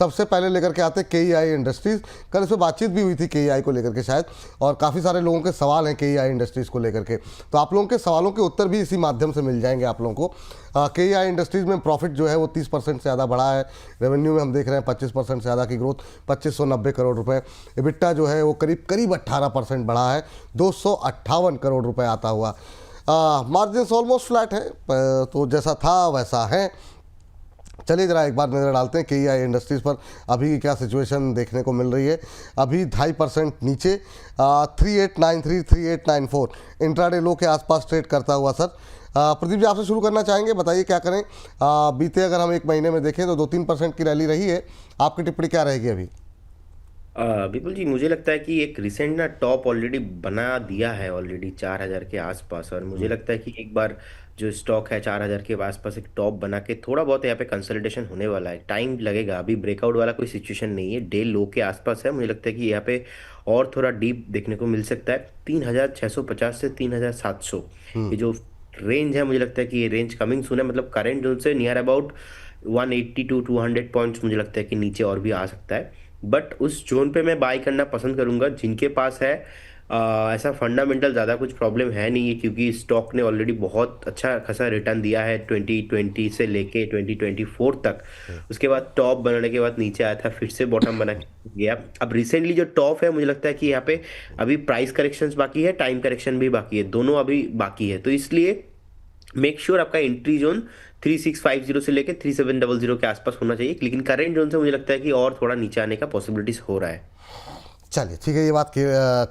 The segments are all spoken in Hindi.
सबसे पहले लेकर के आते KEI इंडस्ट्रीज़। कल इस पर बातचीत भी हुई थी KEI को लेकर के शायद, और काफ़ी सारे लोगों के सवाल हैं KEI इंडस्ट्रीज़ को लेकर के, तो आप लोगों के सवालों के उत्तर भी इसी माध्यम से मिल जाएंगे आप लोगों को। KEI इंडस्ट्रीज़ में प्रॉफिट जो है वो 30% से ज़्यादा बढ़ा है। रेवेन्यू में हम देख रहे हैं 25% से ज़्यादा की ग्रोथ, 2590 करोड़ रुपए। EBITDA जो है वो करीब करीब 18% बढ़ा है, 258 करोड़ रुपए आता हुआ। मार्जिन ऑलमोस्ट फ्लैट है, तो जैसा था वैसा है। चलिए जरा एक बार नज़र डालते हैं KEI इंडस्ट्रीज़ पर अभी की क्या सिचुएशन देखने को मिल रही है। अभी 2.5% नीचे, 3893 3894 इंट्राडे लो के आसपास ट्रेड करता हुआ। सर प्रदीप जी, आपसे शुरू करना चाहेंगे, बताइए क्या करें। बीते अगर हम एक महीने में देखें तो 2-3% की रैली रही है, आपकी टिप्पणी क्या रहेगी अभी? विपुल जी, मुझे लगता है कि एक रिसेंट ना टॉप ऑलरेडी बना दिया है ऑलरेडी 4,000 के आसपास, और मुझे लगता है कि एक बार जो स्टॉक है 4,000 के आसपास एक टॉप बना के थोड़ा बहुत यहाँ पे कंसोलिडेशन होने वाला है। टाइम लगेगा, अभी ब्रेकआउट वाला कोई सिचुएशन नहीं है, डे लो के आसपास है। मुझे लगता है कि यहाँ पे और थोड़ा डीप देखने को मिल सकता है। 3,650 से 3,700 ये जो रेंज है, मुझे लगता है कि ये रेंज कमिंग सून है। मतलब करेंट जोन से नियर अबाउट 180 टू 200 पॉइंट्स मुझे लगता है कि नीचे और भी आ सकता है। बट उस जोन पे मैं बाय करना पसंद करूंगा जिनके पास है ऐसा फंडामेंटल ज़्यादा कुछ प्रॉब्लम है नहीं है, क्योंकि स्टॉक ने ऑलरेडी बहुत अच्छा खासा रिटर्न दिया है 2020 से लेके 2024 तक। उसके बाद टॉप बनाने के बाद नीचे आया था, फिर से बॉटम बना के गया। अब रिसेंटली जो टॉप है, मुझे लगता है कि यहाँ पे अभी प्राइस करेक्शंस बाकी है, टाइम करेक्शन भी बाकी है, दोनों अभी बाकी है। तो इसलिए मेक श्योर आपका एंट्री जोन 3650 से लेके 3700 के आसपास होना चाहिए, लेकिन करेंट जोन से मुझे लगता है कि और थोड़ा नीचे आने का पॉसिबिलिटीज हो रहा है। चलिए ठीक है, ये बात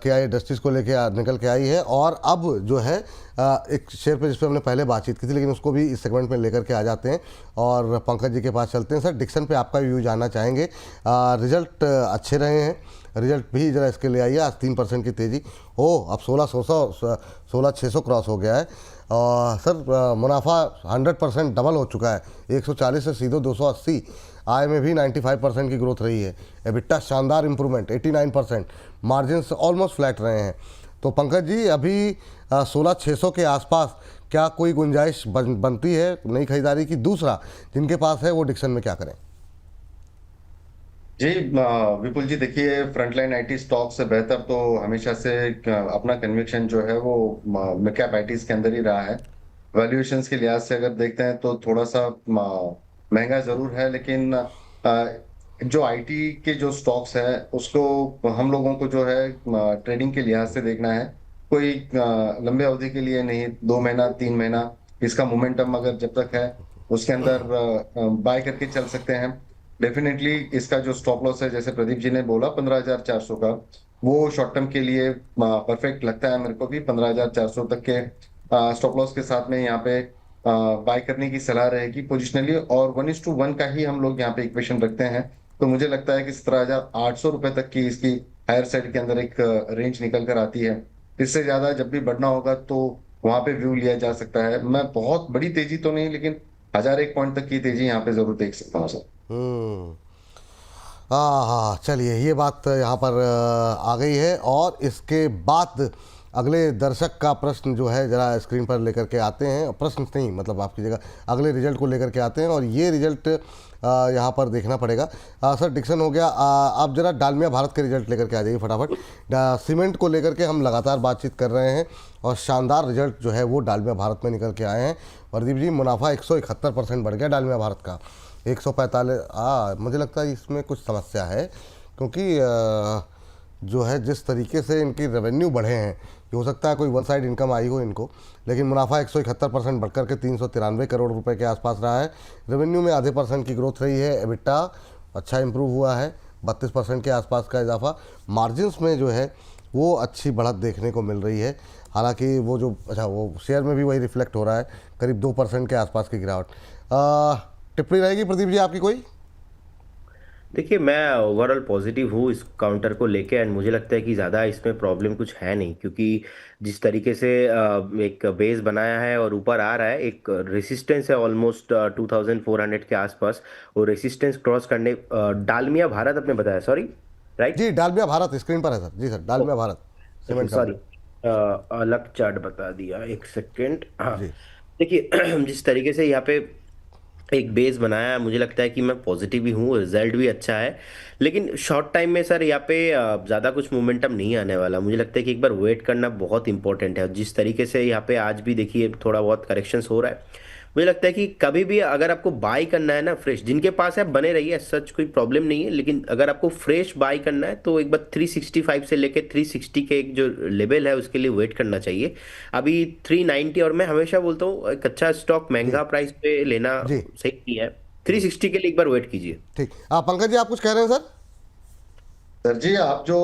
KEI इंडस्ट्रीज़ को लेके निकल के आई है। और अब जो है एक शेयर पे जिस पे हमने पहले बातचीत की थी, लेकिन उसको भी इस सेगमेंट में लेकर के आ जाते हैं और पंकज जी के पास चलते हैं। सर डिक्सन पे आपका व्यू जानना चाहेंगे। रिजल्ट अच्छे रहे हैं, रिजल्ट भी जरा इसके ले आइए। आज 3% की तेज़ी हो, अब 16,600 क्रॉस हो गया है। और सर मुनाफा 100% डबल हो चुका है, 140 से सीधे 280। आय में भी 95% की ग्रोथ रही है। EBITDA शानदार इंप्रूवमेंट 89%, मार्जिन ऑलमोस्ट फ्लैट रहे हैं। तो पंकज जी, अभी 16,600 के आसपास क्या कोई गुंजाइश बनती है नई खरीदारी की? दूसरा, जिनके पास है वो डिक्सन में क्या करें? जी विपुल जी, देखिए फ्रंटलाइन आईटी स्टॉक से बेहतर तो हमेशा से अपना कन्विक्शन जो है वो मिड कैप आईटीज के अंदर ही रहा है। वैल्यूएशंस के लिहाज से अगर देखते हैं तो थोड़ा सा महंगा जरूर है, लेकिन जो आईटी के जो स्टॉक्स है उसको हम लोगों को जो है ट्रेडिंग के लिहाज से देखना है। कोई लंबे अवधि के लिए नहीं, 2 महीना 3 महीना इसका मोमेंटम अगर जब तक है उसके अंदर बाय करके चल सकते हैं। डेफिनेटली इसका जो स्टॉप लॉस है, जैसे प्रदीप जी ने बोला 15,400 का, वो शॉर्ट टर्म के लिए परफेक्ट लगता है मेरे को भी। 15,400 तक के स्टॉप लॉस के साथ में यहाँ पे बाय करने की सलाह रहेगी पोजिशनली। और 1:1 का ही हम लोग यहाँ पे इक्वेशन रखते हैं, तो मुझे लगता है कि 17,800 रुपए तक की इसकी हायर साइड के अंदर एक रेंज निकल कर आती है। इससे ज्यादा जब भी बढ़ना होगा तो वहां पे व्यू लिया जा सकता है। मैं बहुत बड़ी तेजी तो नहीं, लेकिन 1,001 पॉइंट तक की तेजी यहाँ पे जरूर देख सकता हूँ सर। हम्म। हाँ हाँ, चलिए ये बात यहाँ पर आ गई है। और इसके बाद अगले दर्शक का प्रश्न जो है जरा स्क्रीन पर लेकर के आते हैं। प्रश्न नहीं, मतलब आपकी जगह अगले रिजल्ट को लेकर के आते हैं, और ये रिजल्ट यहाँ पर देखना पड़ेगा। सर डिक्सन हो गया, आप जरा डालमिया भारत के रिजल्ट लेकर के आ जाइए फटाफट। सीमेंट को लेकर के हम लगातार बातचीत कर रहे हैं, और शानदार रिजल्ट जो है वो डालमिया भारत में निकल के आए हैं। प्रदीप जी, मुनाफा 171% बढ़ गया डालमिया भारत का, 145। मुझे लगता है इसमें कुछ समस्या है, क्योंकि जो है जिस तरीके से इनकी रेवेन्यू बढ़े हैं, ये हो सकता है कोई वन साइड इनकम आई हो इनको, लेकिन मुनाफा 171% बढ़कर के 393 करोड़ रुपए के आसपास रहा है। रेवेन्यू में आधे % की ग्रोथ रही है। EBITDA अच्छा इंप्रूव हुआ है, 32% के आसपास का इजाफा। मार्जिन्स में जो है वो अच्छी बढ़त देखने को मिल रही है। हालांकि वो जो वो शेयर में भी वही रिफ्लेक्ट हो रहा है, करीब 2% के आसपास की गिरावट। टिप्पणी रहेगी प्रदीप जी आपकी कोई? देखिए, मैं ओवरऑल पॉजिटिव हूँ इस काउंटर को लेके, एंड मुझे लगता है कि ज़्यादा इसमें प्रॉब्लम कुछ है नहीं, क्योंकि जिस तरीके से एक बेस बनाया है और ऊपर आ रहा है, एक रेसिस्टेंस है ऑलमोस्ट 2,400 के आसपास। और रेसिस्टेंस क्रॉस करने डालमिया भारत आपने बताया, सॉरी, राइट? जी डालमिया भारत स्क्रीन पर है सर। जी sir, Dalmia Bharat okay, cement sorry, company. अलग चार्ट बता दिया, एक सेकेंड। हाँ, जी। देखिए जिस तरीके से यहाँ पे एक बेस बनाया है। मुझे लगता है कि मैं पॉजिटिव ही हूँ, रिजल्ट भी अच्छा है। लेकिन शॉर्ट टाइम में सर यहाँ पे ज़्यादा कुछ मोमेंटम नहीं आने वाला। मुझे लगता है कि एक बार वेट करना बहुत इंपॉर्टेंट है। और जिस तरीके से यहाँ पे आज भी देखिए थोड़ा बहुत करेक्शंस हो रहा है, मुझे लगता है कि कभी भी अगर आपको बाई करना है ना फ्रेश, जिनके पास है बने रहिए, सच कोई प्रॉब्लम नहीं है। लेकिन अगर आपको फ्रेश बाई करना है तो एक बार 365 से लेके 360 के एक जो लेवल है उसके लिए वेट करना चाहिए। अभी 390, और मैं हमेशा बोलता हूँ एक अच्छा स्टॉक जी महंगा प्राइस पे लेना जी। सही नहीं है। 360 के लिए एक बार वेट कीजिए। ठीक। पंकज जी, आप कुछ कह रहे हैं सर? सर जी, आप जो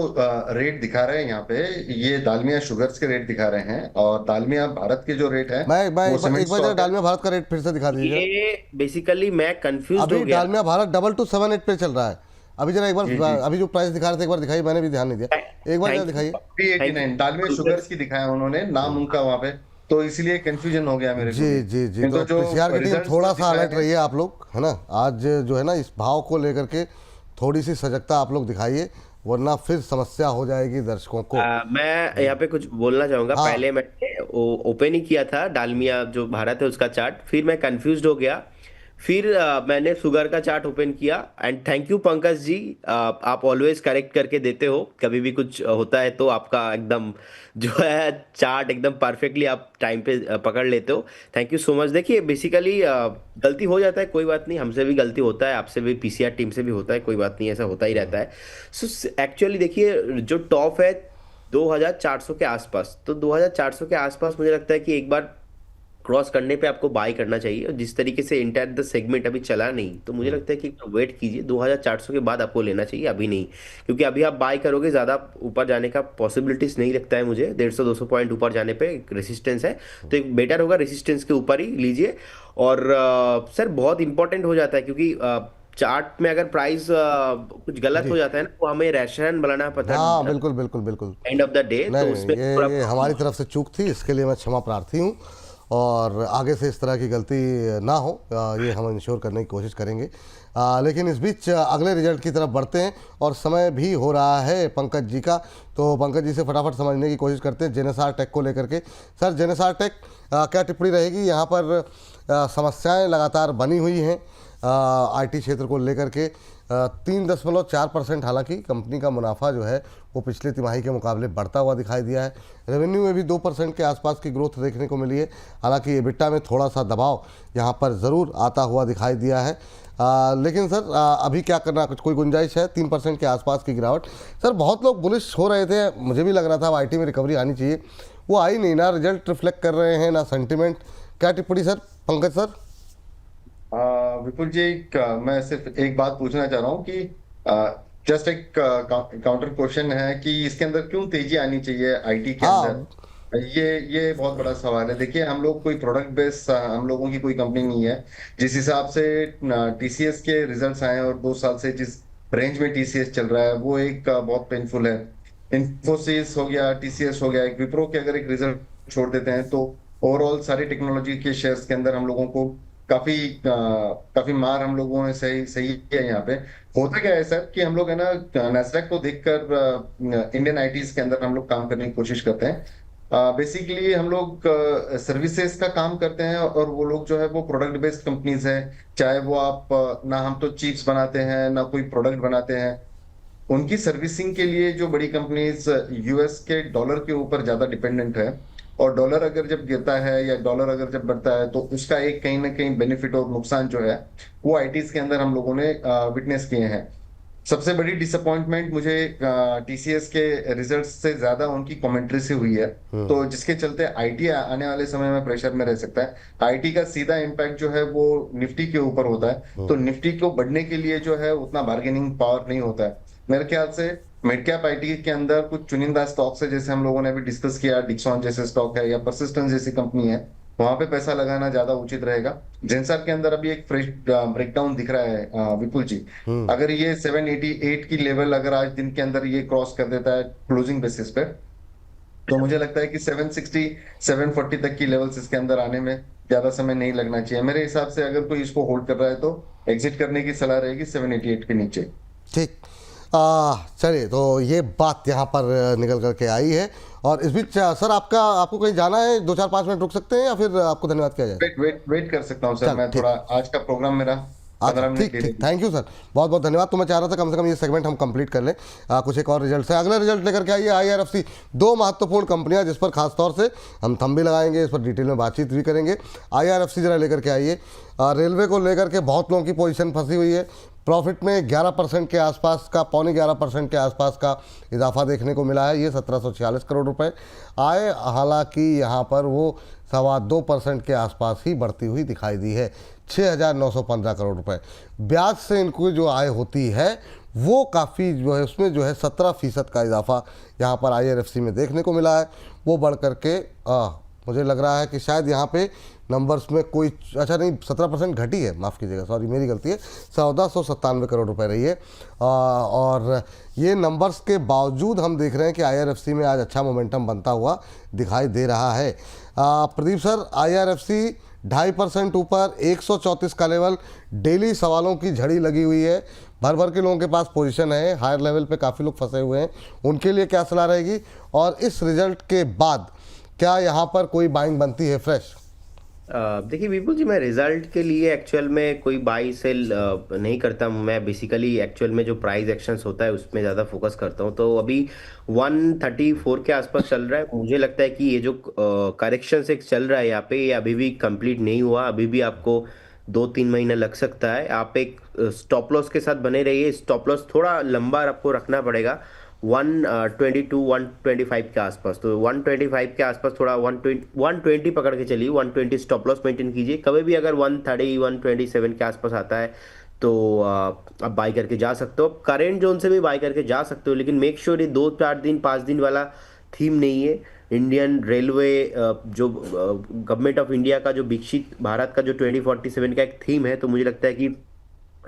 रेट दिखा रहे हैं यहाँ पे, ये दालमिया शुगर्स के रेट दिखा रहे हैं, और दालमिया भारत के जो रेट है मैं वो सीमेंट एक बार जरा स्टॉक है। डालमिया भारत का रेट फिर से दिखा दीजिए जरा। ये बेसिकली मैं कंफ्यूज हो अभी गया। डालमिया भारत 2278 पे चल रहा है। अभी जरा एक जी बार, जी। अभी जो प्राइस दिखा रहे थे एक बार दिखाइए, मैंने भी ध्यान नहीं दिया, एक बार जरा थैंक यू। दिखाइए। 389 दालमिया थैंक शुगर्स की दिखाया उन्होंने, नाम उनका वहां पे, तो इसलिए कंफ्यूजन हो गया मेरे जी को भी। जी जी। नहीं तो तो जो पीसीआर की टीम रिजल्ट्स थोड़ा जो सा दिखाए अलर्ट गए। रहिए आप लोग, है ना। आज जो है ना इस भाव को लेकर के थोड़ी सी सजगता आप लोग दिखाइए, वरना फिर समस्या हो जाएगी दर्शकों को। मैं यहाँ पे कुछ बोलना चाहूंगा। हाँ। पहले मैंने ओपन ही किया था डालमिया जो भारत है उसका चार्ट, फिर मैं कंफ्यूज हो गया। फिर मैंने शुगर का चार्ट ओपन किया। And thank you Pankaj ji, आप ऑलवेज करेक्ट करके देते हो। कभी भी कुछ होता है तो आपका एकदम जो है चार्ट एकदम परफेक्टली आप टाइम पे पकड़ लेते हो। Thank you so much. देखिए बेसिकली गलती हो जाता है, कोई बात नहीं, हमसे भी गलती होता है, आपसे भी, पीसीआर टीम से भी होता है, कोई बात नहीं, ऐसा होता ही रहता है। सो एक्चुअली देखिए जो टॉप है 2400 के आसपास, तो 2400 के आसपास मुझे लगता है कि एक बार क्रॉस करने पे आपको बाय करना चाहिए। और जिस तरीके से इंटर द सेगमेंट अभी चला नहीं, तो मुझे लगता है कि वेट कीजिए, 2400 के बाद आपको लेना चाहिए, अभी नहीं। क्योंकि अभी आप बाय करोगे ज़्यादा ऊपर जाने का पॉसिबिलिटीज नहीं लगता है मुझे। 150-200 पॉइंट ऊपर जाने पे एक रेसिस्टेंस है, तो एक बेटर होगा रेसिस्टेंस के ऊपर ही लीजिए। और सर बहुत इंपॉर्टेंट हो जाता है, क्योंकि चार्ट में अगर प्राइस कुछ गलत जी। हो जाता है ना, तो हमें रैशन बनाना पड़ता हाँ है बिल्कुल बिल्कुल बिल्कुल। एंड ऑफ द डे, नहीं तो नहीं, उसमें थोड़ा ये प्रॉब्लम हमारी होता तरफ से चूक थी, इसके लिए मैं क्षमा प्रार्थी हूँ। और आगे से इस तरह की गलती ना हो, ये हम इंश्योर करने की कोशिश करेंगे। लेकिन इस बीच अगले रिजल्ट की तरफ बढ़ते हैं, और समय भी हो रहा है पंकज जी का। तो पंकज जी से फटाफट समझने की कोशिश करते हैं जेनेसार टेक को लेकर के। सर, जेनेसार टेक क्या टिप्पणी रहेगी यहाँ पर? समस्याएं लगातार बनी हुई हैं आईटी क्षेत्र को लेकर के। 3.4% हालांकि कंपनी का मुनाफा जो है वो पिछले तिमाही के मुकाबले बढ़ता हुआ दिखाई दिया है। रेवेन्यू में भी 2% के आसपास की ग्रोथ देखने को मिली है। हालांकि एबिटा में थोड़ा सा दबाव यहाँ पर ज़रूर आता हुआ दिखाई दिया है। लेकिन सर अभी क्या करना, कुछ कोई गुंजाइश है? 3% के आसपास की गिरावट। सर बहुत लोग बुलिश हो रहे थे, मुझे भी लग रहा था आईटी में रिकवरी आनी चाहिए, वो आई नहीं ना। रिजल्ट रिफ्लेक्ट कर रहे हैं ना सेंटिमेंट। क्या टिप्पणी सर, पंकज सर? विपुल जी, मैं सिर्फ एक बात पूछना चाह रहा हूँ कि जस्ट एक काउंटर क्वेश्चन है कि इसके अंदर क्यों तेजी आनी चाहिए आईटी के हाँ। अंदर। ये बहुत बड़ा सवाल है। देखिए, हम लोग कोई प्रोडक्ट बेस, हम लोगों की कोई कंपनी नहीं है। जिस हिसाब से टीसीएस के रिजल्ट्स आए हैं, और 2 साल से जिस रेंज में टीसीएस चल रहा है, वो एक बहुत पेनफुल है। इन्फोसिस हो गया, टीसीएस हो गया, एक विप्रो के अगर एक रिजल्ट छोड़ देते हैं, तो ओवरऑल सारी टेक्नोलॉजी के शेयर्स के अंदर हम लोगों को काफी काफी मार हम लोगों ने सही सही है यहाँ पे। होता क्या है सर कि हम लोग है ना, नैस्डैक को देखकर इंडियन आईटीज के अंदर हम लोग काम करने की कोशिश करते हैं। बेसिकली हम लोग सर्विसेज का काम करते हैं, और वो लोग जो है वो प्रोडक्ट बेस्ड कंपनीज हैं। चाहे वो आप ना हम तो चिप्स बनाते हैं ना कोई प्रोडक्ट बनाते हैं। उनकी सर्विसिंग के लिए जो बड़ी कंपनीज यूएस के डॉलर के ऊपर ज्यादा डिपेंडेंट है, और डॉलर अगर जब गिरता है या डॉलर अगर जब बढ़ता है, तो उसका एक कहीं ना कहीं बेनिफिट और नुकसान जो है वो आईटीज के अंदर हम लोगों ने विटनेस किए हैं। सबसे बड़ी डिसअपॉइंटमेंट मुझे टीसीएस के रिजल्ट्स से ज्यादा उनकी कमेंट्री से हुई है, तो जिसके चलते आईटी आने वाले समय में प्रेशर में रह सकता है। आईटी का सीधा इम्पैक्ट जो है वो निफ्टी के ऊपर होता है, तो निफ्टी को बढ़ने के लिए जो है उतना बार्गेनिंग पावर नहीं होता है मेरे ख्याल से। मिड कैप आईटी के अंदर कुछ चुनिंदा स्टॉक्स है, जैसे हम लोगों ने अभी डिस्कस किया, डिक्सॉन जैसे स्टॉक है या परसिस्टेंस जैसी कंपनी है, वहां पे पैसा लगाना ज्यादा उचित रहेगा। जेंसर के अंदर अभी एक फ्रेश ब्रेकडाउन दिख रहा है विपुल जी। अगर ये 788 की लेवल अगर आज दिन के अंदर ये क्रॉस कर देता है क्लोजिंग बेसिस पे, तो मुझे लगता है कि 760 740 तक की लेवल्स इसके अंदर आने में ज्यादा समय नहीं लगना चाहिए मेरे हिसाब से। अगर कोई इसको होल्ड कर रहा है तो एग्जिट करने की सलाह रहेगी 788 के नीचे। ठीक। चलिए, तो ये बात यहाँ पर निकल करके आई है। और इस बीच सर, आपको कहीं जाना है? 2-4-5 मिनट रुक सकते हैं या फिर आपको धन्यवाद किया जाए? वेट कर सकता हूँ सर, चल मैं ठीक। थोड़ा आज का प्रोग्राम मेरा अच्छा 15 मिनट ठीक ले ठीक, लीजिए। थैंक यू सर, बहुत बहुत धन्यवाद। तो मैं चाह रहा था कम से कम ये सेगमेंट हम कंप्लीट कर लें। कुछ एक और रिजल्ट है, अगला रिजल्ट लेकर के आइए IRFC। दो महत्वपूर्ण कंपनियां जिस पर खास तौर से हम थंब भी लगाएंगे, इस पर डिटेल में बातचीत भी करेंगे। IRFC जरा लेकर के आइए। रेलवे को लेकर के बहुत लोगों की पोजीशन फंसी हुई है। प्रॉफिट में 11% के आसपास का, 11.25% के आसपास का इजाफा देखने को मिला है। ये 1746 करोड़ रुपए आए। हालांकि यहाँ पर वो 2.25% के आसपास ही बढ़ती हुई दिखाई दी है, 6,915 करोड़ रुपए। ब्याज से इनको जो आय होती है वो काफ़ी जो है, उसमें जो है 17% का इजाफा यहाँ पर IRFC में देखने को मिला है। वो बढ़ करके मुझे लग रहा है कि शायद यहाँ पे नंबर्स में कोई, अच्छा नहीं, 17% घटी है, माफ़ कीजिएगा, सॉरी मेरी गलती है, 1497 करोड़ रुपए रही है। और ये नंबर्स के बावजूद हम देख रहे हैं कि IRFC में आज अच्छा मोमेंटम बनता हुआ दिखाई दे रहा है। प्रदीप सर, IRFC 2.5% ऊपर, 134 का लेवल, डेली सवालों की झड़ी लगी हुई है। भर भर के लोगों के पास पोजीशन है, हायर लेवल पे काफ़ी लोग फंसे हुए हैं, उनके लिए क्या सलाह रहेगी? और इस रिजल्ट के बाद क्या यहाँ पर कोई बाइंग बनती है फ्रेश? देखिए विपुल जी, मैं रिजल्ट के लिए एक्चुअल में कोई बाई सेल नहीं करता हूँ। मैं बेसिकली एक्चुअल में जो प्राइस एक्शंस होता है उसमें ज़्यादा फोकस करता हूँ। तो अभी 134 के आसपास चल रहा है। मुझे लगता है कि ये जो करेक्शन एक चल रहा है यहाँ पे, ये अभी भी कंप्लीट नहीं हुआ। अभी भी आपको 2-3 महीना लग सकता है। आप एक स्टॉप लॉस के साथ बने रहिए। स्टॉप लॉस थोड़ा लंबा आपको रखना पड़ेगा, 122 125 के आसपास। तो 125 के आसपास थोड़ा 120 पकड़ के चलिए, 120 स्टॉप लॉस मेंटेन कीजिए। कभी भी अगर 130 127 के आसपास आता है तो आप बाई करके जा सकते हो। करेंट जोन से भी बाई करके जा सकते हो, लेकिन मेक श्योर ये 2-4 दिन 5 दिन वाला थीम नहीं है। इंडियन रेलवे, जो गवर्नमेंट ऑफ इंडिया का जो विकसित भारत का जो 2047 का एक थीम है, तो मुझे लगता है कि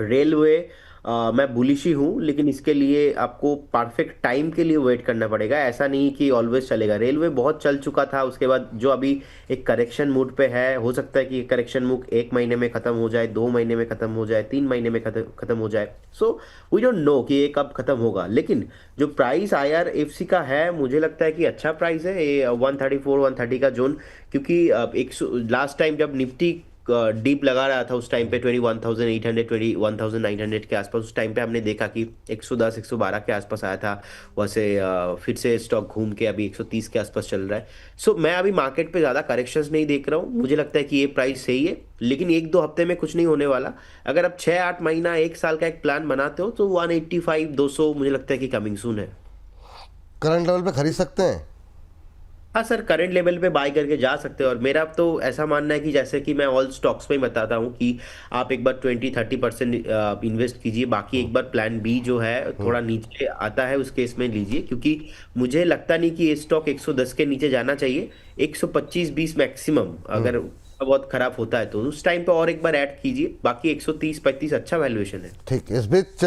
रेलवे, मैं बुलिश ही हूँ, लेकिन इसके लिए आपको परफेक्ट टाइम के लिए वेट करना पड़ेगा। ऐसा नहीं कि ऑलवेज चलेगा। रेलवे बहुत चल चुका था, उसके बाद जो अभी एक करेक्शन मूड पे है, हो सकता है कि ये करेक्शन मूड 1 महीने में खत्म हो जाए, 2 महीने में खत्म हो जाए, 3 महीने में खत्म हो जाए। सो वी डोंट नो कि ये कब खत्म होगा। लेकिन जो प्राइस IRFC का है, मुझे लगता है कि अच्छा प्राइस है ये 134 130 का जोन। क्योंकि एक लास्ट टाइम जब निफ्टी डीप लगा रहा था, उस टाइम पे 21,800 21,900 के आसपास, उस टाइम पे हमने देखा कि 110 112 के आसपास आया था। वैसे फिर से स्टॉक घूम के अभी 130 के आसपास चल रहा है। सो मैं अभी मार्केट पे ज़्यादा करेक्शंस नहीं देख रहा हूँ। मुझे लगता है कि ये प्राइस सही है, लेकिन 1-2 हफ्ते में कुछ नहीं होने वाला। अगर आप 6-8 महीना 1 साल का एक प्लान बनाते हो तो 185 200 मुझे लगता है कि कमिंग सून है। करंट लेवल पे खरीद सकते हैं? हाँ सर, करंट लेवल पे बाय करके जा सकते हो। और मेरा तो ऐसा मानना है कि जैसे कि मैं ऑल स्टॉक्स में बताता हूँ कि आप एक बार 20-30% इन्वेस्ट कीजिए, बाकी एक बार प्लान बी जो है थोड़ा नीचे आता है उस केस में लीजिए। क्योंकि मुझे लगता नहीं कि ये स्टॉक 110 के नीचे जाना चाहिए। 125-20 मैक्सिमम, अगर बहुत खराब होता है तो उस टाइम पे और एक बार ऐड कीजिए। बाकी 130-35 अच्छा वैल्यूएशन है। ठीक, इस बीच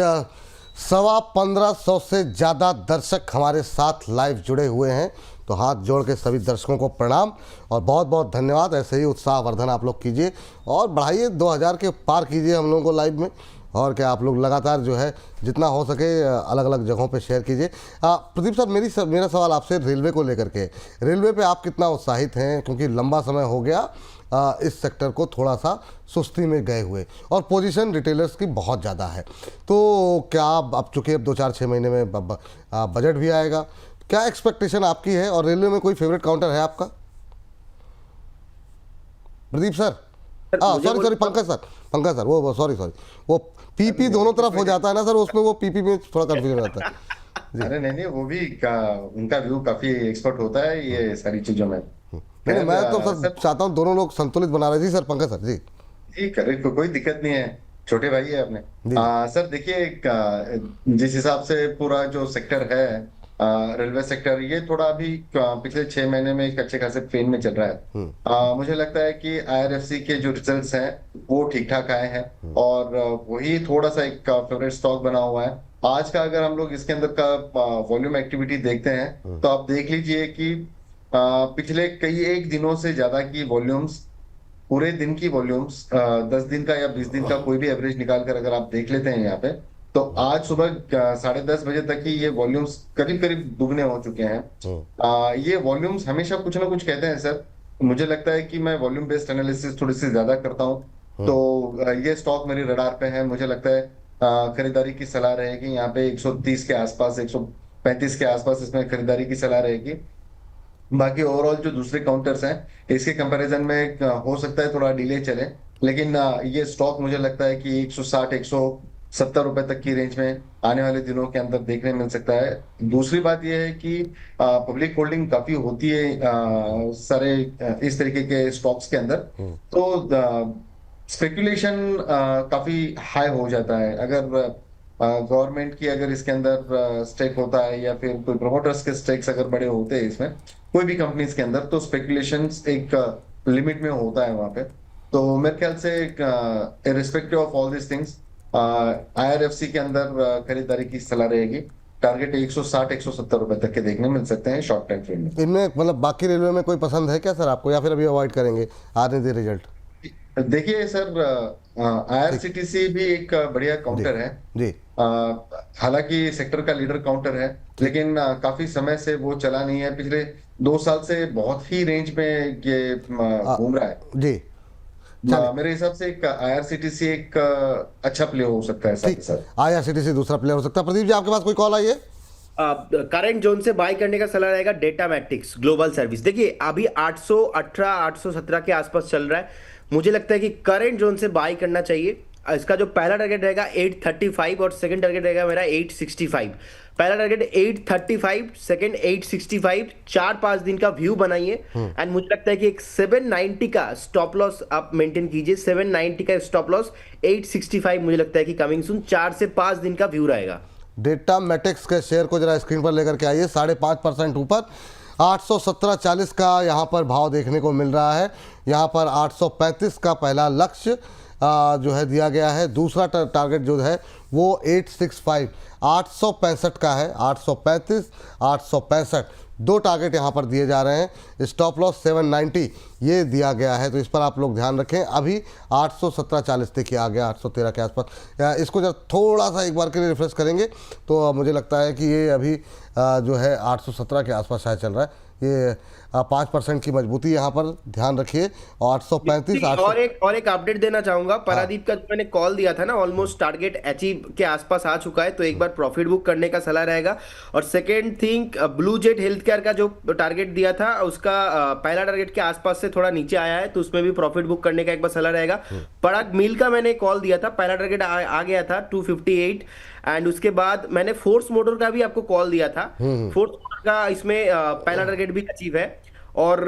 1500 से ज़्यादा दर्शक हमारे साथ लाइव जुड़े हुए हैं, तो हाथ जोड़ के सभी दर्शकों को प्रणाम और बहुत बहुत धन्यवाद। ऐसे ही उत्साहवर्धन आप लोग कीजिए और बढ़ाइए, 2000 के पार कीजिए हम लोगों को लाइव में। और क्या, आप लोग लगातार जो है जितना हो सके अलग अलग जगहों पे शेयर कीजिए। प्रदीप सर, मेरा सवाल आपसे रेलवे को लेकर के, रेलवे पे आप कितना उत्साहित हैं? क्योंकि लंबा समय हो गया इस सेक्टर को थोड़ा सा सुस्ती में गए हुए, और पोजीशन रिटेलर्स की बहुत ज़्यादा है। तो क्या अब चूँकि अब 2-4-6 महीने में बजट भी आएगा, क्या एक्सपेक्टेशन आपकी है? और रेलवे में कोई फेवरेट काउंटर है आपका? Pradeep sir, sorry Pankaj sir, वो सॉरी वो पीपी दोनों तरफ हो जाता है ना सर, उसमें वो पीपी में थोड़ा कंफ्यूजन रहता है। अरे नहीं नहीं, वो भी उनका व्यू काफी एक्सपर्ट होता है ये सारी चीजों में। नहीं, मैं तो सर सर, चाहता हूँ दोनों लोग संतुलित बना रहे। जी सर, पंकज सर जी। जी करे, कोई दिक्कत नहीं है, छोटे भाई है अपने। जी सर देखिए, जिस हिसाब से पूरा जो सेक्टर है, रेलवे सेक्टर, ये थोड़ा अभी पिछले 6 महीने में एक अच्छे खासे पेन में चल रहा है। मुझे लगता है कि IRFC के जो रिजल्ट्स हैं वो ठीक ठाक आए हैं, और वही थोड़ा सा एक फेवरेट स्टॉक बना हुआ है। आज का अगर हम लोग इसके अंदर का वॉल्यूम एक्टिविटी देखते हैं तो आप देख लीजिए कि पिछले कई एक दिनों से ज्यादा की वॉल्यूम्स, पूरे दिन की वॉल्यूम्स, 10 दिन का या 20 दिन का कोई भी एवरेज निकाल कर अगर आप देख लेते हैं यहाँ पे, तो आज सुबह 10:30 बजे तक ही ये वॉल्यूम्स करीब करीब दुगने हो चुके हैं। ये वॉल्यूम्स हमेशा कुछ ना कुछ कहते हैं सर। मुझे लगता है कि मैं वॉल्यूम बेस्ड एनालिसिस थोड़ी सी ज्यादा करता हूँ, तो ये स्टॉक मेरी रडार पे है। मुझे लगता है खरीदारी की सलाह रहेगी यहाँ पे 130 के आसपास, 135 के आसपास इसमें खरीदारी की सलाह रहेगी। बाकी ओवरऑल जो दूसरे काउंटर्स हैं इसके कंपैरिजन में हो सकता है थोड़ा डिले चले, लेकिन ये स्टॉक मुझे लगता है कि 160 170 रुपए तक की रेंज में आने वाले दिनों के अंदर देखने मिल सकता है। दूसरी बात यह है कि पब्लिक होल्डिंग काफी होती है सारे इस तरीके के स्टॉक्स के अंदर, तो स्पेकुलेशन काफी हाई हो जाता है। अगर गवर्नमेंट की अगर इसके अंदर स्टेक होता है या फिर कोई प्रमोटर्स के स्टेक्स अगर बड़े होते हैं इसमें कोई भी कंपनीज के अंदर, तो स्पेकुलेशन एक लिमिट में होता है वहां पे। तो मेरे ख्याल से irrespective of all this things IRFC के अंदर खरीदारी की सलाह रहेगी। टारगेट 160 170 रुपए तक के देखने मिल सकते हैं शॉर्ट टाइम फ्रेम में। इनमें मतलब बाकी रेलवे में कोई पसंद है क्या सर आपको, या फिर अभी अवॉइड करेंगे आने दे रिजल्ट? देखिए सर, आईआरसीटीसी भी एक बढ़िया काउंटर है। जी। हालांकि सेक्टर का लीडर काउंटर है, लेकिन काफी समय से वो चला नहीं है। पिछले 2 साल से बहुत ही रेंज में ये घूम रहा है। जी चलिए, मेरे हिसाब से एक आईआरसीटीसी एक अच्छा प्ले हो सकता है साथ ही ठीक। साथ। आईआरसीटीसी दूसरा प्लेयर हो सकता है। प्रदीप जी आपके पास कोई कॉल आई है? करंट जोन से बाय करने का सलाह रहेगा डेटा मैट्रिक्स ग्लोबल सर्विस। देखिए अभी 818 817 के आसपास चल रहा है। मुझे लगता है कि करंट जोन से बाय करना चाहिए। इसका जो पहला टारगेट रहेगा 835 और सेकंड टारगेट रहेगा मेरा 865। पहला टारगेट 835, सेकंड 865। 4-5 दिन का व्यू बनाइए एंड मुझे लगता है कि एक 790 का स्टॉप लॉस आप मेंटेन कीजिए। 790 का स्टॉप लॉस, 865 मुझे लगता है कि कमिंग सून 4 से 5 दिन का व्यू रहेगा। डेटा मैट्रिक्स के शेयर को जरा स्क्रीन पर लेकर के आइए। 5.5% ऊपर 817.40 का यहाँ पर भाव देखने को मिल रहा है। यहाँ पर 835 का पहला लक्ष्य जो है दिया गया है। दूसरा टारगेट जो है वो 865 865 का है। 835 865 दो टारगेट यहाँ पर दिए जा रहे हैं। स्टॉप लॉस 790 ये दिया गया है, तो इस पर आप लोग ध्यान रखें। अभी 817.40 देखिए आ गया 813 के आसपास। इसको जब थोड़ा सा एक बार के लिए रिफ्रेश करेंगे तो मुझे लगता है कि ये अभी जो है 817 के आसपास शायद चल रहा है। ये 5% की मजबूती यहाँ पर ध्यान रखिए। और 835 और एक अपडेट देना चाहूंगा। परादीप का जो मैंने कॉल दिया था ना, ऑलमोस्ट टारगेट अचीव के आसपास आ चुका है, तो एक बार प्रॉफिट बुक करने का सलाह रहेगा। और second thing, blue jet health care का जो टारगेट दिया था उसका पहला टारगेट के आसपास से थोड़ा नीचे आया है, तो उसमें भी प्रॉफिट बुक करने का एक बार सलाह रहेगा। पराग मिल का मैंने कॉल दिया था, पहला टारगेट आ गया था 258 एंड उसके बाद मैंने फोर्स मोटर का भी आपको कॉल दिया था। फोर्स मोटर का इसमें पहला टारगेट भी अचीव है। और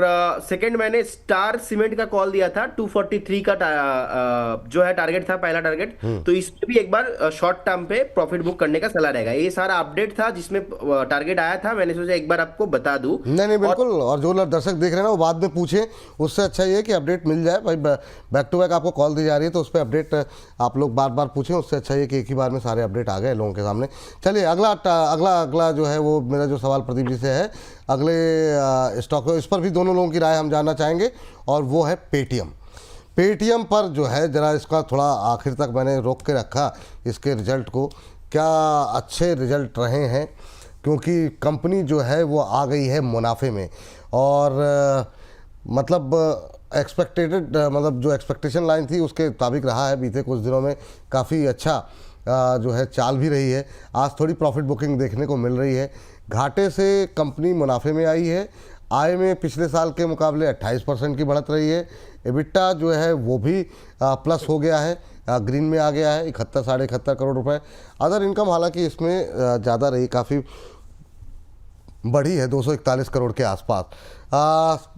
सेकंड मैंने स्टार सीमेंट का कॉल दिया था 243 का जो है टारगेट था पहला टारगेट, तो इसमें भी एक बार शॉर्ट टर्म पे प्रॉफिट बुक करने का सलाह रहेगा। ये सारा अपडेट था जिसमें टारगेट आया था, मैंने सोचा एक बार आपको बता दूं। नहीं बिल्कुल। और जो दर्शक देख रहे हैं ना वो बाद में पूछें, उससे अच्छा ये कि अपडेट मिल जाए भाई। बैक टू बैक आपको कॉल दी जा रही है तो उस पर अपडेट आप लोग बार बार पूछें। उससे अच्छा ये कि एक ही बार में सारे अपडेट आ गए लोगों के सामने। चलिए अगला जो है वो मेरा जो सवाल प्रदीप जी से है, अगले स्टॉक इस पर भी दोनों लोगों की राय हम जानना चाहेंगे, और वो है पेटीएम। पेटीएम पर जो है ज़रा इसका थोड़ा आखिर तक मैंने रोक के रखा इसके रिजल्ट को। क्या अच्छे रिजल्ट रहे हैं, क्योंकि कंपनी जो है वो आ गई है मुनाफे में। और मतलब एक्सपेक्टेड मतलब जो एक्सपेक्टेशन लाइन थी उसके मुताबिक रहा है। बीते कुछ दिनों में काफ़ी अच्छा जो है चाल भी रही है। आज थोड़ी प्रॉफिट बुकिंग देखने को मिल रही है। घाटे से कंपनी मुनाफे में आई है। आय में पिछले साल के मुकाबले 28% की बढ़त रही है। एबिटा जो है वो भी प्लस हो गया है, ग्रीन में आ गया है, 71 साढ़े 71 करोड़ रुपए। अदर इनकम हालांकि इसमें ज़्यादा रही, काफ़ी बढ़ी है 241 करोड़ के आसपास।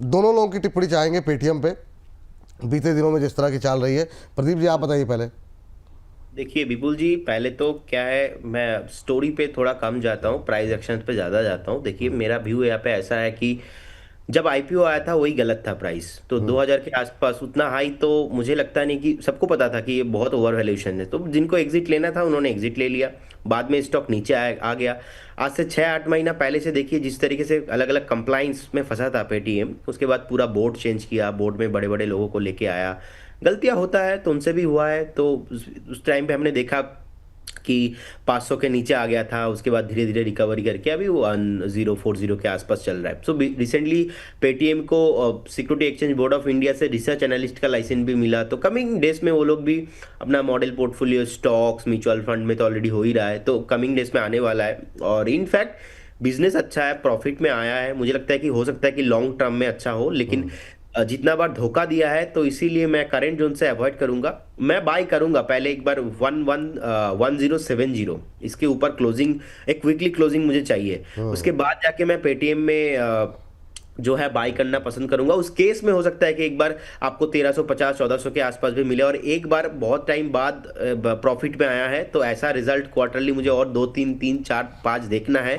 दोनों लोगों की टिप्पणी चाहेंगे पेटीएम पे बीते दिनों में जिस तरह की चाल रही है। प्रदीप जी आप बताइए पहले। देखिए विपुल जी, पहले तो क्या है, मैं स्टोरी पे थोड़ा कम जाता हूँ, प्राइस एक्शन पे ज़्यादा जाता हूँ। देखिए मेरा व्यू यहाँ पे ऐसा है कि जब आईपीओ आया था वही गलत था प्राइस, तो 2000 के आसपास उतना हाई तो मुझे लगता नहीं। कि सबको पता था कि ये बहुत ओवर वैल्यूएशन है, तो जिनको एग्जिट लेना था उन्होंने एग्जिट ले लिया। बाद में स्टॉक नीचे आ गया। आज से 6-8 महीना पहले से देखिए जिस तरीके से अलग अलग कंप्लाइंस में फंसा था पेटीएम, उसके बाद पूरा बोर्ड चेंज किया, बोर्ड में बड़े बड़े लोगों को लेके आया। गलतियां होता है तो उनसे भी हुआ है, तो उस टाइम पे हमने देखा कि 500 के नीचे आ गया था, उसके बाद धीरे धीरे रिकवरी करके अभी वो 1040 के आसपास चल रहा है। सो रिसेंटली पेटीएम को security exchange board of India से रिसर्च एनालिस्ट का लाइसेंस भी मिला, तो कमिंग डेज में वो लोग भी अपना model portfolio stocks mutual fund में तो ऑलरेडी हो ही रहा है, तो कमिंग डेज में आने वाला है। और इनफैक्ट बिजनेस अच्छा है, प्रॉफिट में आया है, मुझे लगता है कि हो सकता है कि लॉन्ग टर्म में अच्छा हो, लेकिन जितना बार धोखा दिया है तो इसीलिए मैं करंट जोन से अवॉइड करूंगा। मैं बाय करूंगा पहले एक बार 1070 इसके ऊपर क्लोजिंग, एक वीकली क्लोजिंग मुझे चाहिए, उसके बाद जाके मैं पेटीएम में जो है बाई करना पसंद करूंगा। उस केस में हो सकता है कि एक बार आपको 1350 1400 के आसपास भी मिले, और एक बार बहुत टाइम बाद प्रॉफिट में आया है, तो ऐसा रिजल्ट क्वार्टरली मुझे और 2 3 3 4 5 देखना है।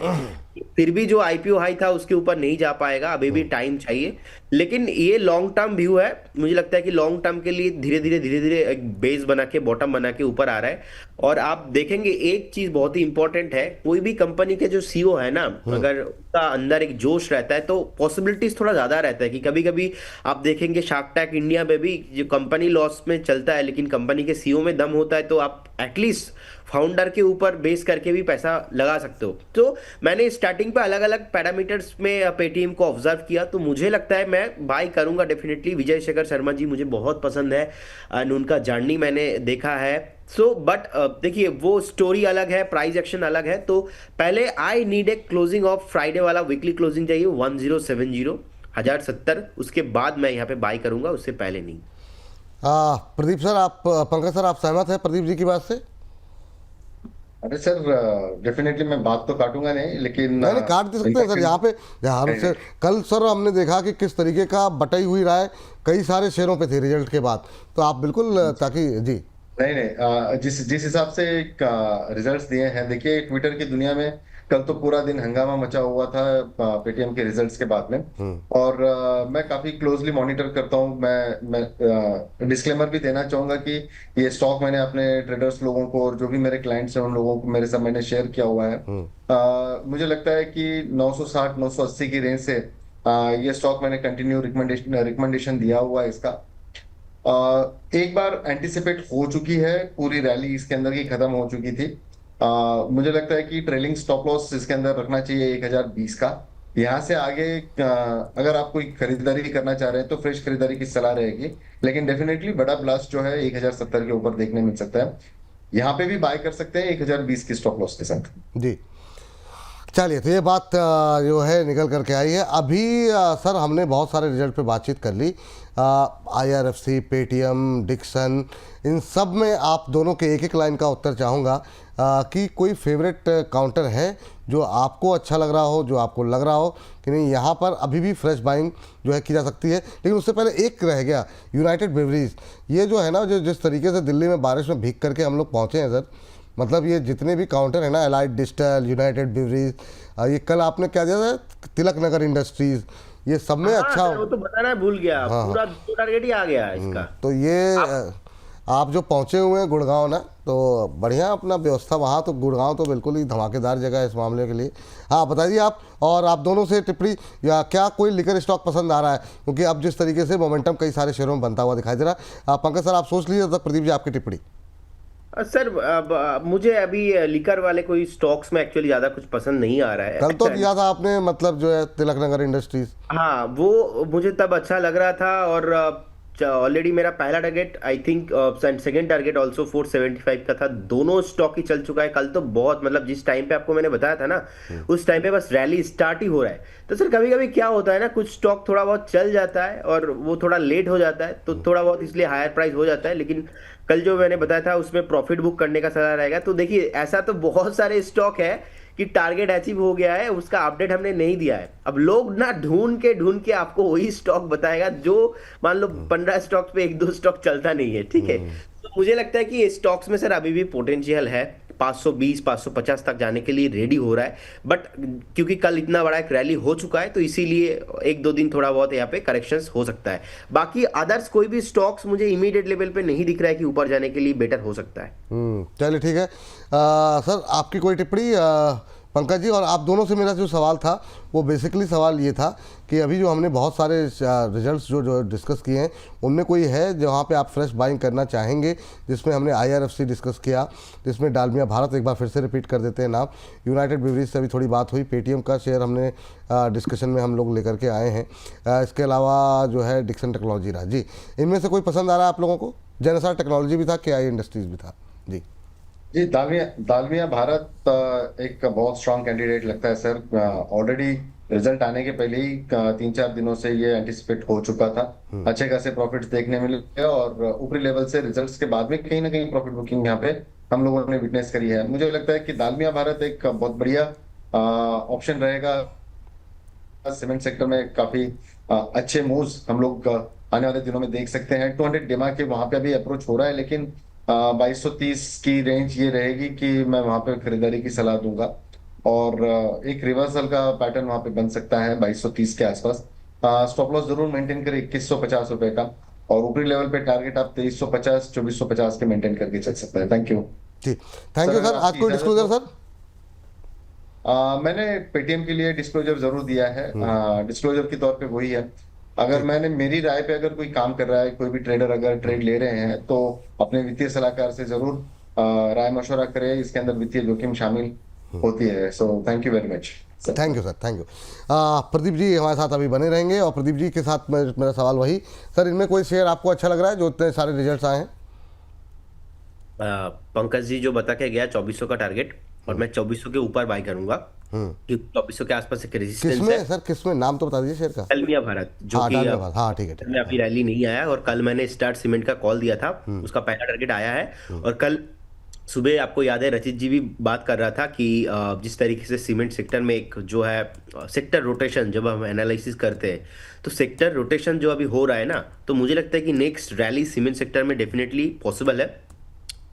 फिर भी जो आईपीओ हाई था उसके ऊपर नहीं जा पाएगा, अभी भी टाइम चाहिए, लेकिन ये लॉन्ग टर्म व्यू है। मुझे लगता है कि लॉन्ग टर्म के लिए धीरे धीरे एक बेस बना के बॉटम बना के ऊपर आ रहा है। और आप देखेंगे एक चीज बहुत ही इंपॉर्टेंट है, कोई भी कंपनी के जो सीईओ है ना, अगर उसका अंदर एक जोश रहता है तो पॉसिबिलिटीज थोड़ा ज्यादा रहता है कि कभी कभी आप देखेंगे शार्क टैंक इंडिया में भी जो कंपनी लॉस में चलता है लेकिन कंपनी के सीईओ में दम होता है, तो आप एटलीस्ट फाउंडर के ऊपर बेस करके भी पैसा लगा सकते हो। तो मैंने स्टार्टिंग पे अलग अलग पैरामीटर्स में पेटीएम को ऑब्जर्व किया, तो मुझे लगता है मैं बाय करूंगा डेफिनेटली। विजय शेखर शर्मा जी मुझे बहुत पसंद है एंड उनका जर्नी मैंने देखा है। सो बट देखिए वो स्टोरी अलग है, प्राइस एक्शन अलग है, तो पहले I need a closing of Friday वाला वीकली क्लोजिंग चाहिए 1070, उसके बाद मैं यहाँ पे बाय करूंगा, उससे पहले नहीं। प्रदीप सर, आप पंकज सर, आप सहमत हैं प्रदीप जी की बात से? अरे सर, डेफिनेटली मैं बात तो काटूंगा नहीं, लेकिन नहीं नहीं, काट दे सकते हैं सर। यहाँ पे यहाँ से कल सर हमने देखा कि किस तरीके का बटाई हुई राय कई सारे शेयरों पे थी रिजल्ट के बाद, तो आप बिल्कुल ताकि जी। नहीं नहीं, जिस जिस हिसाब से रिजल्ट्स दिए हैं, देखिए ट्विटर की दुनिया में कल तो पूरा दिन हंगामा मचा हुआ था पेटीएम के रिजल्ट्स के बाद में। और मैं काफी क्लोजली मॉनिटर करता हूं। मैं डिस्क्लेमर भी देना चाहूंगा कि ये स्टॉक मैंने अपने ट्रेडर्स लोगों को और जो भी मेरे क्लाइंट्स हैं उन लोगों को मेरे साथ मैंने शेयर किया हुआ है। मुझे लगता है कि 960 980 की रेंज से ये स्टॉक मैंने कंटिन्यू रिकमेंडेशन दिया हुआ है इसका। एक बार एंटिसिपेट हो चुकी है, पूरी रैली इसके अंदर की खत्म हो चुकी थी। मुझे लगता है कि ट्रेलिंग स्टॉप लॉस इसके अंदर रखना चाहिए 1020 का। यहाँ से आगे अगर आप कोई खरीदारी करना चाह रहे हैं तो फ्रेश खरीदारी की सलाह रहेगी, लेकिन डेफिनेटली बड़ा ब्लास्ट जो है 1070 के ऊपर देखने मिल सकता है। यहाँ पे भी बाय कर सकते हैं 1020 की स्टॉप लॉस के साथ। जी चलिए, तो ये बात जो है निकल करके आई है। अभी सर हमने बहुत सारे रिजल्ट पे बातचीत कर ली, IRFC, पेटीएम, डिक्सन, इन सब में आप दोनों के एक एक लाइन का उत्तर चाहूँगा कि कोई फेवरेट काउंटर है जो आपको अच्छा लग रहा हो, जो आपको लग रहा हो कि नहीं यहाँ पर अभी भी फ्रेश बाइंग जो है की जा सकती है। लेकिन उससे पहले एक रह गया, यूनाइटेड ब्रेवरीज। ये जो है ना, जो जिस तरीके से दिल्ली में बारिश में भीग करके हम लोग पहुँचे हैं सर, मतलब ये जितने भी काउंटर है ना, एलाइड डिजिटल, यूनाइटेड ब्रेवरीज, ये कल आपने क्या दिया था, तिलक नगर इंडस्ट्रीज, ये सब में अच्छा वो तो बताना भूल गया। पूरा टारगेट ही आ गया है इसका। तो ये आप जो पहुंचे हुए हैं गुड़गांव ना, तो बढ़िया अपना व्यवस्था वहाँ, तो गुड़गांव तो बिल्कुल ही धमाकेदार जगह है इस मामले के लिए। हाँ बताइए आप, और आप दोनों से टिप्पणी, या क्या कोई लिकर स्टॉक पसंद आ रहा है, क्योंकि अब जिस तरीके से मोमेंटम कई सारे शेयरों में बनता हुआ दिखाई दे रहा है। पंकज सर आप सोच लीजिए तक, प्रदीप जी आपकी टिप्पणी। सर मुझे अभी लिकर वाले कोई स्टॉक्स में एक्चुअली ज्यादा कुछ पसंद नहीं आ रहा है। कल तो दिया था आपने, मतलब जो है तिलक नगर इंडस्ट्रीज। हाँ वो मुझे तब अच्छा लग रहा था, और ऑलरेडी मेरा पहला target I think second target also 475 का था। दोनों स्टॉक ही चल चुका है कल तो बहुत, मतलब जिस टाइम पे आपको मैंने बताया था ना, उस टाइम पे बस रैली स्टार्ट ही हो रहा है। तो सर कभी कभी क्या होता है ना, कुछ स्टॉक थोड़ा बहुत चल जाता है और वो थोड़ा लेट हो जाता है, तो थोड़ा बहुत इसलिए हायर प्राइस हो जाता है। लेकिन कल जो मैंने बताया था उसमें प्रॉफिट बुक करने का सलाह रहेगा। तो देखिए ऐसा तो बहुत सारे स्टॉक है कि टारगेट अचीव हो गया है, उसका अपडेट हमने नहीं दिया है। अब लोग ना ढूंढ के आपको वही स्टॉक बताएगा जो मान लो 15 स्टॉक पे 1-2 स्टॉक चलता नहीं है, ठीक है। तो मुझे लगता है कि स्टॉक्स में सर अभी भी पोटेंशियल है, 520 550 तक जाने के लिए रेडी हो रहा है। बट क्योंकि कल इतना बड़ा एक रैली हो चुका है, तो इसीलिए 1-2 दिन थोड़ा बहुत यहाँ पे करेक्शंस हो सकता है। बाकी अदर्स कोई भी स्टॉक्स मुझे इमीडिएट लेवल पे नहीं दिख रहा है कि ऊपर जाने के लिए बेटर हो सकता है। चलिए ठीक है। सर आपकी कोई टिप्पणी पंकज जी, और आप दोनों से मेरा जो सवाल था वो बेसिकली सवाल ये था कि अभी जो हमने बहुत सारे रिजल्ट्स जो डिस्कस किए हैं, उनमें कोई है जहाँ पे आप फ्रेश बाइंग करना चाहेंगे? जिसमें हमने IRFC डिस्कस किया, जिसमें डालमिया भारत, एक बार फिर से रिपीट कर देते हैं नाम, यूनाइटेड ब्रेवरीज से अभी थोड़ी बात हुई, पेटीएम का शेयर हमने डिस्कशन में हम लोग लेकर के आए हैं, इसके अलावा जो है डिक्सन टेक्नोलॉजी रहा। जी, इनमें से कोई पसंद आ रहा है आप लोगों को? जेनेसार टेक्नोलॉजी भी था, KI इंडस्ट्रीज भी था। जी जी, दालमिया दालमिया भारत एक बहुत स्ट्रांग कैंडिडेट लगता है सर। ऑलरेडी रिजल्ट आने के पहले ही 3-4 दिनों से ये एंटिसिपेट हो चुका था। अच्छे खासे प्रॉफिट्स देखने मिले और ऊपरी लेवल से रिजल्ट्स के बाद में कहीं ना कहीं प्रॉफिट बुकिंग यहाँ पे हम लोगों ने विटनेस करी है। मुझे लगता है कि दालमिया भारत एक बहुत बढ़िया ऑप्शन रहेगा। सीमेंट सेक्टर में काफी अच्छे मूव्स हम लोग आने वाले दिनों में देख सकते हैं। 200 डिमा के वहां पे अभी अप्रोच हो रहा है, लेकिन 2230 की रेंज ये रहेगी कि मैं वहां पे खरीदारी की सलाह दूंगा। और एक रिवर्सल का पैटर्न वहां पे बन सकता है 2230 के आसपास। स्टॉप लॉस जरूर मेंटेन करें 2150 रुपए का, और ऊपरी लेवल पे टारगेट आप 2350 2450 के मेंटेन करके चल सकते हैं। थैंक यू जी, थैंक यू सर। आज कोई डिस्क्लोजर सर? मैंने पेटीएम के लिए डिस्क्लोजर जरूर दिया है। डिस्क्लोजर के तौर पे वही है, अगर मैंने मेरी राय पे अगर कोई काम कर रहा है, कोई भी ट्रेडर अगर ट्रेड ले रहे हैं, तो अपने वित्तीय सलाहकार से जरूर राय मशवरा करें। इसके अंदर वित्तीय जोखिम शामिल होती है। So thank you very much. Thank you sir, thank you. Pradeep ji हमारे साथ अभी बने रहेंगे, और प्रदीप जी के साथ मेरा सवाल वही सर, इनमें कोई शेयर आपको अच्छा लग रहा है जो इतने सारे रिजल्ट्स आए हैं? पंकज जी जो बता के गया 2400 का टारगेट, और मैं 2400 के ऊपर बाय करूंगा, क्योंकि 2400 के आसपास एक रेजिस्टेंस है। किसमें सर, किसमें? नाम तो बता दीजिए शेयर का। डालमिया भारत, जो हाँ, कि डालमिया भारत, हाँ ठीक है ठीक में है। अभी रैली नहीं आया, और कल मैंने स्टार्ट सीमेंट का कॉल दिया था, उसका पहला टारगेट आया है। और कल सुबह आपको याद है रचित जी भी बात कर रहा था कि जिस तरीके से सीमेंट सेक्टर में एक जो है सेक्टर रोटेशन, जब हम एनालिसिस करते हैं तो सेक्टर रोटेशन जो अभी हो रहा है ना, तो मुझे लगता है कि नेक्स्ट रैली सीमेंट सेक्टर में डेफिनेटली पॉसिबल है।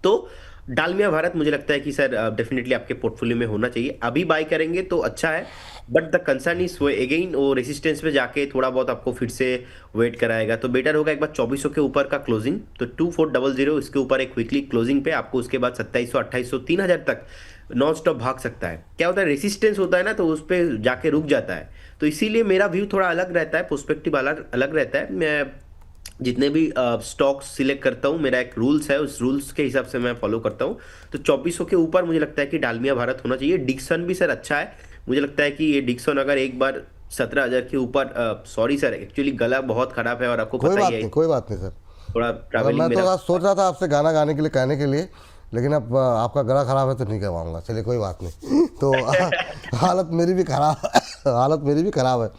तो डालमिया भारत मुझे लगता है कि सर डेफिनेटली आपके पोर्टफोलियो में होना चाहिए। अभी बाय करेंगे तो अच्छा है, बट द कंसर्न इज वो अगेन वो रेसिस्टेंस पे जाके थोड़ा बहुत आपको फिर से वेट कराएगा, तो बेटर होगा एक बार 2400 के ऊपर का क्लोजिंग, तो 2400 इसके ऊपर एक वीकली क्लोजिंग पे आपको उसके बाद 2700 2800 3000 तक नॉन स्टॉप भाग सकता है। क्या होता है, रेसिस्टेंस होता है ना, तो उस पर जाके रुक जाता है। तो इसीलिए मेरा व्यू थोड़ा अलग रहता है, पर्सपेक्टिव अलग अलग रहता है। मैं जितने भी स्टॉक्स सिलेक्ट करता हूँ, मेरा एक रूल्स है, उस रूल्स के हिसाब से मैं फॉलो करता हूँ। तो 2400 के ऊपर मुझे लगता है कि डालमिया भारत होना चाहिए। डिक्सन भी सर अच्छा है, मुझे लगता है कि ये डिक्सन अगर एक बार 17000 के ऊपर, सॉरी सर एक्चुअली गला बहुत खराब है और आपको कोई पता बात ही है, नहीं, कोई बात नहीं सर। थोड़ा ट्रैवलिंग मैं तो मेरा। आज सोच रहा था आपसे गाना गाने के लिए कहने के लिए, लेकिन अब आपका गला खराब है तो नहीं करवाऊंगा। चलिए कोई बात नहीं। तो हालत मेरी भी खराब हालत मेरी भी खराब है।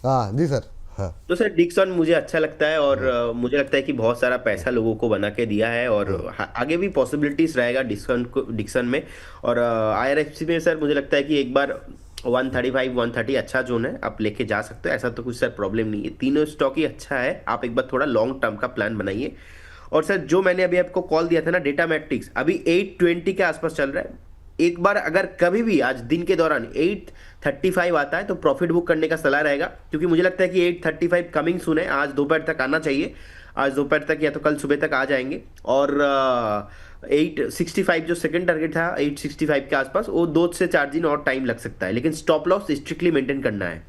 हाँ जी सर। हाँ तो सर डिक्सन मुझे अच्छा लगता है, और मुझे लगता है कि बहुत सारा पैसा लोगों को बना के दिया है, और आगे भी पॉसिबिलिटीज रहेगा डिक्सन में। और IRFC में सर मुझे लगता है कि एक बार 135 130 अच्छा जोन है, आप लेके जा सकते हो, ऐसा तो कुछ सर प्रॉब्लम नहीं है। तीनों स्टॉक ही अच्छा है, आप एक बार थोड़ा लॉन्ग टर्म का प्लान बनाइए। और सर जो मैंने अभी आपको कॉल दिया था ना, डेटा मैट्रिक्स अभी 820 के आसपास चल रहा है। एक बार अगर कभी भी आज दिन के दौरान 835 आता है तो प्रॉफिट बुक करने का सलाह रहेगा, क्योंकि मुझे लगता है कि 835 कमिंग सुन है, आज दोपहर तक आना चाहिए। आज दोपहर तक या तो कल सुबह तक आ जाएंगे। और 865 जो सेकंड टारगेट था 865 के आसपास, वो 2 से 4 दिन और टाइम लग सकता है, लेकिन स्टॉप लॉस स्ट्रिक्टली मेंटेन करना है।